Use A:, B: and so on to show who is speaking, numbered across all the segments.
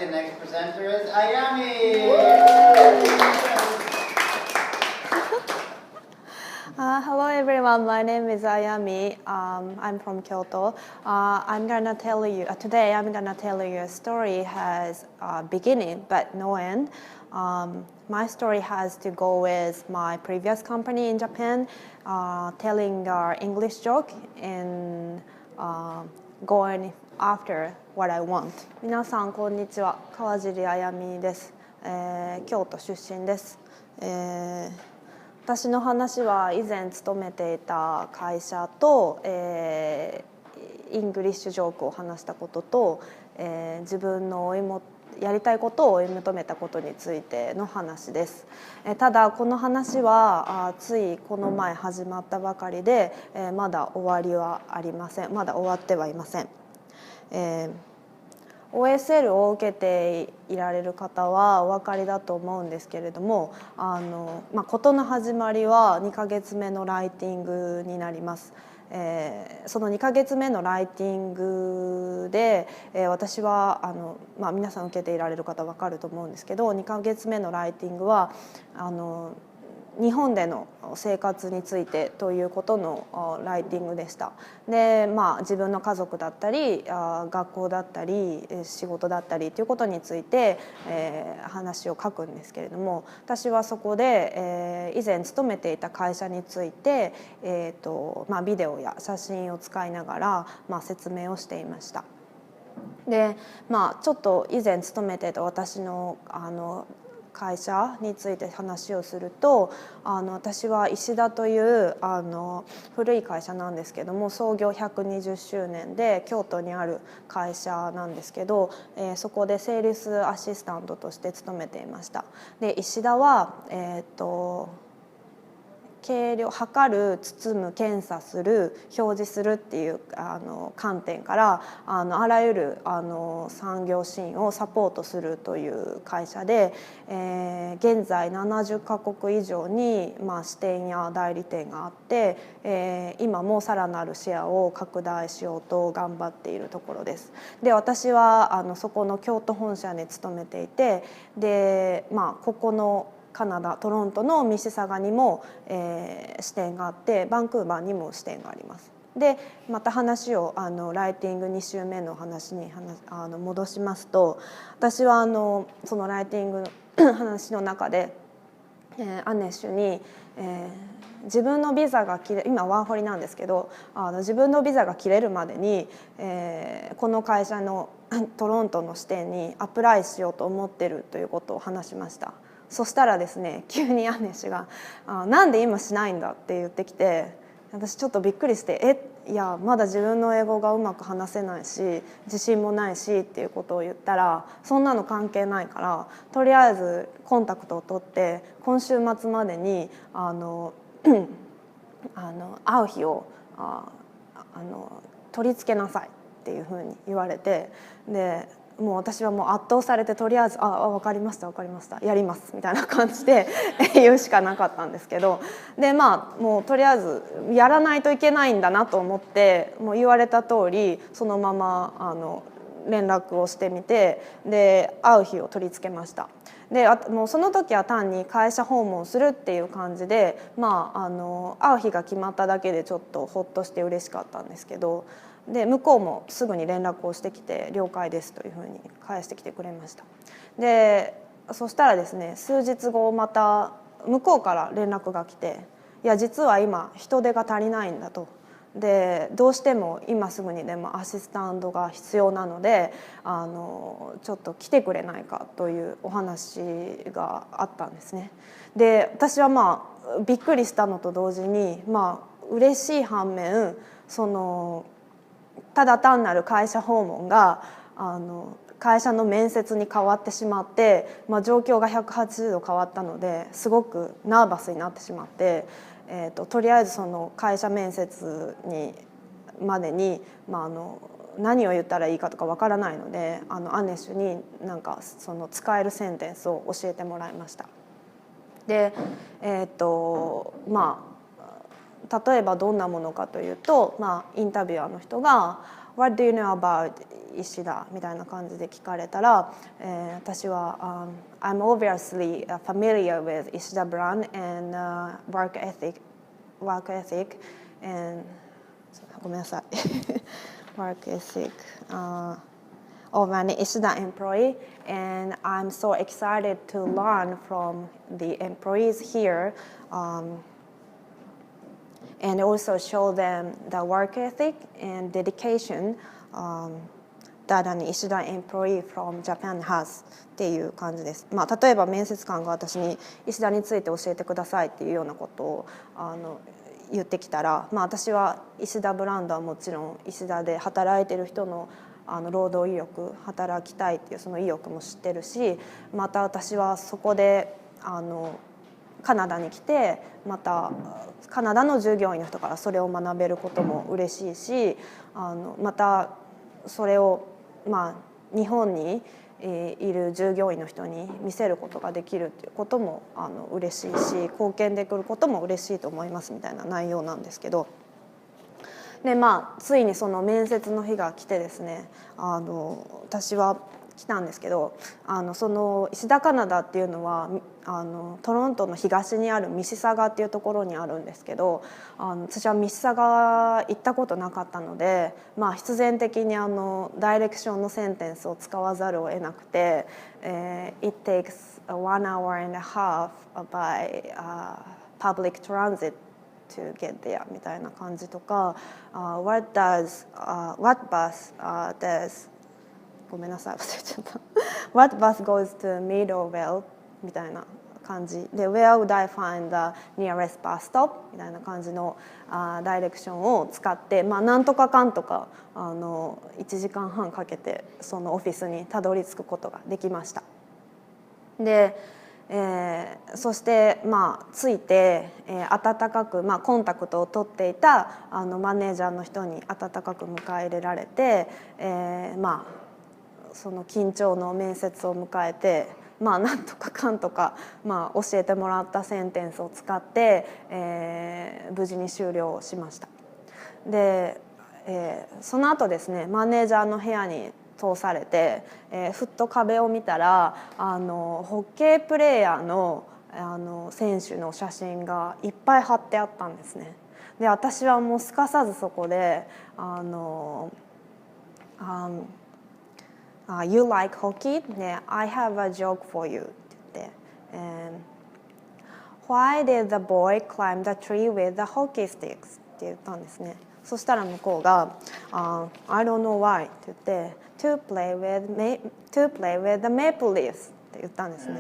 A: the next presenter is Ayami.
B: Hello everyone, my name is Ayami. I'm from Kyoto. Today I'm gonna tell you a story has a beginning but no end. My story has to go with my previous company in Japan, telling our English joke and going after what I want. 皆さんこんにちは、川尻あやみです。京都出身です。私の話は以前勤めていた会社と、イングリッシュジョークを話したことと、自分のやりたいことを追い求めたことについての話です。ただこの話はついこの前始まったばかりで、まだ終わりはありません。まだ終わってはいません。OSL を受けていられる方はお分かりだと思うんですけれども、事の始まりは2ヶ月目のライティングになります。その2ヶ月目のライティングで、私は皆さん受けていられる方は分かると思うんですけど、2ヶ月目のライティングは日本での生活についてということのライティングでした。で、自分の家族だったり学校だったり仕事だったりということについて、話を書くんですけれども、私はそこで、以前勤めていた会社について、ビデオや写真を使いながら、説明をしていました。で、ちょっと以前勤めていた私の会社について話をすると、私は石田という古い会社なんですけども、創業120周年で京都にある会社なんですけど、そこでセールスアシスタントとして勤めていました。で、石田は計量、測る、包む、検査する、表示するっていう観点からあらゆる産業シーンをサポートするという会社で、現在70カ国以上に、支店や代理店があって、今もさらなるシェアを拡大しようと頑張っているところです。で、私はそこの京都本社に勤めていて、で、ここのカナダ・トロントのミシサガにも、支店があって、バンクーバーにも支店があります。で、また話をライティング2週目の話に戻しますと、私はそのライティングの話の中で、アネッシュに、自分のビザが今ワーホリなんですけど、自分のビザが切れるまでに、この会社のトロントの支店にアプライしようと思ってるということを話しました。そしたらですね、急にアネシがなんで今しないんだって言ってきて、私ちょっとびっくりしていやまだ自分の英語がうまく話せないし自信もないしっていうことを言ったら、そんなの関係ないからとりあえずコンタクトを取って今週末までに会う日を取り付けなさいっていうふうに言われて、でもう私はもう圧倒されて、とりあえず分かりました分かりましたやりますみたいな感じで言うしかなかったんですけど、でもうとりあえずやらないといけないんだなと思って、もう言われた通りそのまま連絡をしてみて、で会う日を取り付けました。でもうその時は単に会社訪問するっていう感じで、会う日が決まっただけでちょっとほっとして嬉しかったんですけど、で向こうもすぐに連絡をしてきて了解ですというふうに返してきてくれました。でそしたらですね、数日後また向こうから連絡が来て、いや実は今人手が足りないんだと。でどうしても今すぐにでもアシスタントが必要なのでちょっと来てくれないかというお話があったんですね。で私はびっくりしたのと同時に嬉しい反面、ただ単なる会社訪問が会社の面接に変わってしまって、状況が180度変わったのですごくナーバスになってしまって、とりあえずその会社面接までに、何を言ったらいいかとかわからないのでアネッシュにその使えるセンテンスを教えてもらいました。で例えばどんなものかというと、インタビュアーの人が「What do you know about 石田みたいな感じで聞かれたら、私は、I'm obviously familiar with 石田 brand and work ethic and ごめんなさいwork ethic of an Ishida employee, and I'm so excited to learn from the employees here, and also show them the work ethic and dedication that an Ishida employee from Japan has っていう感じです。例えば面接官が私に石田について教えてくださいっていうようなことを言ってきたら、私は石田ブランドはもちろん石田で働いてる人の労働意欲、働きたいっていうその意欲も知ってるし、また私はそこでカナダに来て、またカナダの従業員の人からそれを学べることも嬉しいし、またそれを日本にいる従業員の人に見せることができるっていうことも嬉しいし、貢献できることも嬉しいと思いますみたいな内容なんですけど、でついにその面接の日が来てですね、私は来たんですけど、その石田カナダっていうのはトロントの東にあるミシサガっていうところにあるんですけど、私はミシサガ行ったことなかったので、必然的にダイレクションのセンテンスを使わざるを得なくて、It takes 1 hour and a half by public transit to get there みたいな感じとか、what bus does ごめんなさい忘れちゃったWhat bus goes to Meadowvale みたいな感じで Where would I find the nearest bus stop みたいな感じのダイレクションを使って、なんとかかんとか1時間半かけてそのオフィスにたどり着くことができました。でそして着いて、温かく、コンタクトを取っていたマネージャーの人に温かく迎え入れられて、その緊張の面接を迎えて、なんとかかんとか、教えてもらったセンテンスを使って、無事に終了しました。で、その後ですね、マネージャーの部屋に通されて、ふっと壁を見たらホッケープレーヤーの選手の写真がいっぱい貼ってあったんですね。で私はもうすかさずそこでYou like hockey? ね、I have a joke for you って言って、Why did the boy climb the tree with the hockey sticks? って言ったんですね。そしたら向こうがI don't know why って言って to play with the maple leaves って言ったんですね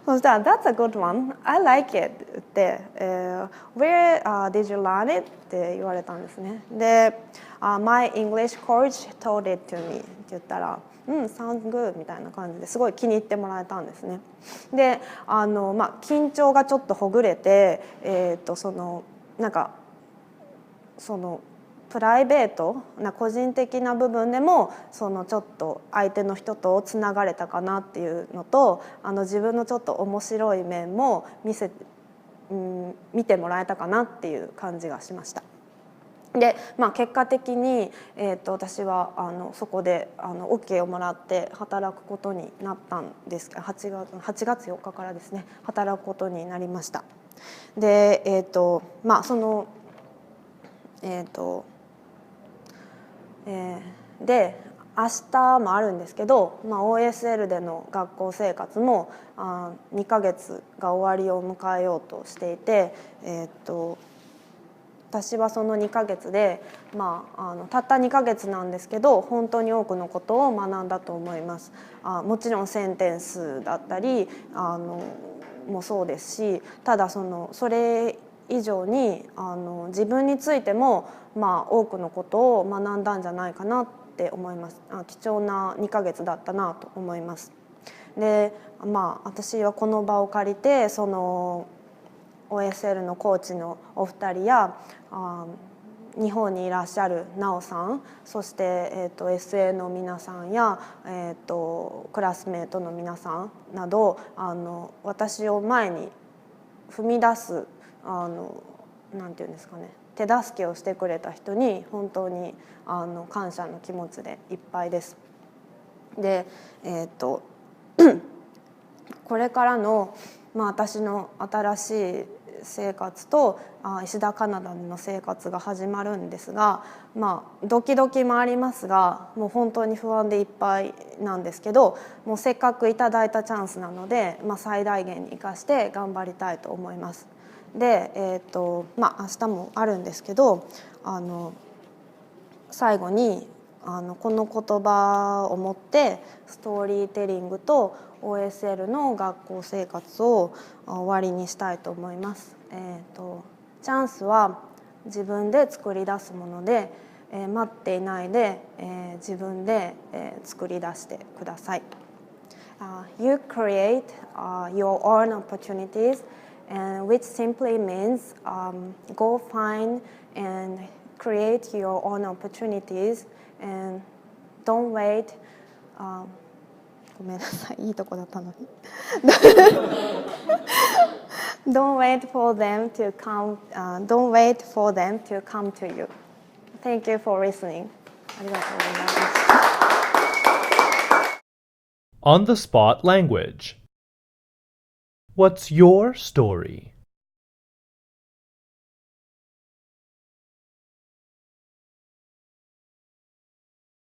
B: そしたら That's a good one, I like it って言って、Where did you learn it? って言われたんですね。で、My English coach told it to me って言ったらsounds good みたいな感じですごい気に入ってもらえたんですね。で緊張がちょっとほぐれて、そのプライベートな個人的な部分でもちょっと相手の人とつながれたかなっていうのと、自分のちょっと面白い面も見てもらえたかなっていう感じがしました。で、結果的に、私はそこでOK をもらって働くことになったんですが、8月4日からですね働くことになりました。でで明日もあるんですけど、OSL での学校生活も2ヶ月が終わりを迎えようとしていて、私はその2ヶ月で、たった2ヶ月なんですけど本当に多くのことを学んだと思います。もちろんセンテンスだったりもそうですし、ただそれ以上に自分についても多くのことを学んだんじゃないかなって思います。貴重な2ヶ月だったなと思います。で私はこの場を借りてその OSL のコーチのお二人や日本にいらっしゃるなおさん、そして、SA の皆さんや、クラスメートの皆さんなど私を前に踏み出すなんていうんですかね、手助けをしてくれた人に本当に感謝の気持ちでいっぱいです。で、これからの、私の新しい生活と石田カナダでの生活が始まるんですが、ドキドキもありますが、もう本当に不安でいっぱいなんですけど、もうせっかくいただいたチャンスなので、最大限に生かして頑張りたいと思います。で、明日もあるんですけど、最後にこの言葉を持ってストーリーテリングと OSL の学校生活を終わりにしたいと思います。チャンスは自分で作り出すもので、待っていないで、自分で、作り出してください。You create your own opportunities, and which simply means go find and create your own opportunities and don't wait、ごめんなさい、いいとこだったのにDon't wait for them to come, don't wait for them to come to you. Thank you for listening. ありがとうございます。
C: On the spot language. What's your story?